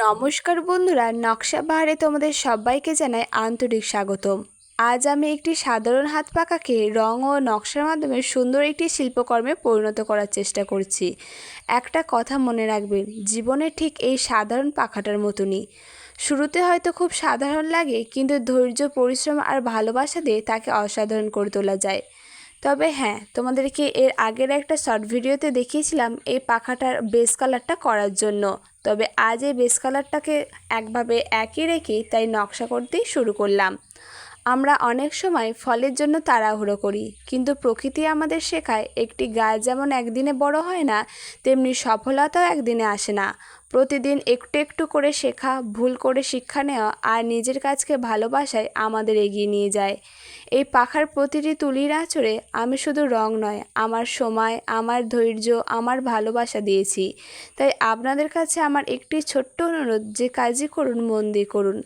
নমস্কার বন্ধুরা, নকশা বাহারে তোমাদের সবাইকে জানাই আন্তরিক স্বাগতম। আজ আমি একটি সাধারণ হাত পাখাকে রং ও নকশার মাধ্যমে সুন্দর একটি শিল্পকর্মে পরিণত করার চেষ্টা করছি। একটা কথা মনে রাখবেন, জীবনে ঠিক এই সাধারণ পাখাটার মতনই শুরুতে হয়তো খুব সাধারণ লাগে, কিন্তু ধৈর্য, পরিশ্রম আর ভালোবাসা দিয়ে তাকে অসাধারণ করে তোলা যায়। তবে হ্যাঁ, তোমাদেরকে এর আগের একটা শর্ট ভিডিওতে দেখিয়েছিলাম এই পাখাটার বেস কালারটা করার জন্য। তবে আজ এই বেস কালারটাকে একভাবে একই রেখে তাই নকশা করতেই শুরু করলাম। আমরা অনেক সময় ফলের জন্য তাড়াহুড়ো করি, কিন্তু প্রকৃতি আমাদের শেখায় একটি গাছ যেমন একদিনে বড় হয় না, তেমনি সফলতাও একদিনে আসে না। প্রতিদিন একটু একটু করে শেখা, ভুল করে শিক্ষা নেওয়া আর নিজের কাজকে ভালোবাসায় আমাদের এগিয়ে নিয়ে যায়। এই পাখার প্রতিটি তুলির আঁচড়ে আমি শুধু রং নয়, আমার সময়, আমার ধৈর্য, আমার ভালোবাসা দিয়েছি। তাই আপনাদের কাছে আমার একটি ছোট্ট অনুরোধ, যে কাজই করুন মন দিয়ে করুন।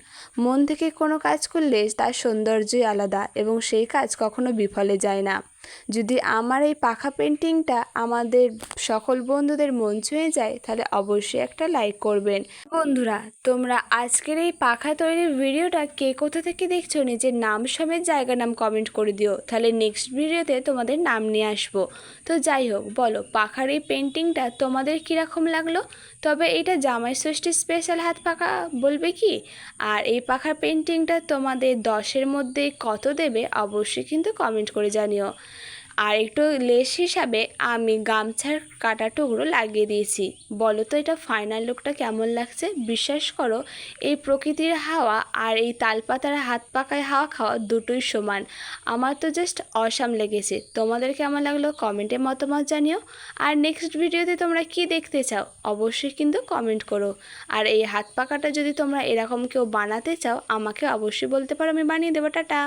মন থেকে কোনো কাজ করলে তার সৌন্দর্যই আলাদা এবং সেই কাজ কখনো বিফলে যায় না। যদি আমার এই পাখা পেন্টিংটা আমাদের সকল বন্ধুদের মন ছুঁয়ে যায়, তাহলে অবশ্যই একটা লাইক করবেন। বন্ধুরা, তোমরা আজকের এই পাখা তৈরির ভিডিওটা কে কোথা থেকে দেখছো, নিজের নাম সমেত জায়গার নাম কমেন্ট করে দিও, তাহলে নেক্সট ভিডিওতে তোমাদের নাম নিয়ে আসবো। তো যাই হোক, বলো পাখার এই পেন্টিংটা তোমাদের কীরকম লাগলো? তবে এটা জামাই ষষ্ঠী স্পেশাল হাত পাখা বলবে কি? আর এই পাখার পেন্টিংটা তোমাদের 10-এর মধ্যে কত দেবে অবশ্যই কিন্তু কমেন্ট করে জানিও। আর একটু লেস হিসাবে আমি গামছার কাটা টুকরো লাগিয়ে দিয়েছি। বলো তো এটা ফাইনাল লুকটা কেমন লাগছে? বিশ্বাস করো, এই প্রকৃতির হাওয়া আর এই তালপাতার হাত পাকায় হাওয়া খাওয়া দুটোই সমান। আমার তো জাস্ট অসাম লেগেছে। তোমাদের কেমন লাগলো কমেন্টে মতামত জানিও। আর নেক্সট ভিডিওতে তোমরা কি দেখতে চাও অবশ্যই কিন্তু কমেন্ট করো। আর এই হাত পাকাটা যদি তোমরা এরকম কেউ বানাতে চাও আমাকে অবশ্যই বলতে পারো, আমি বানিয়ে দেবো। টাটা।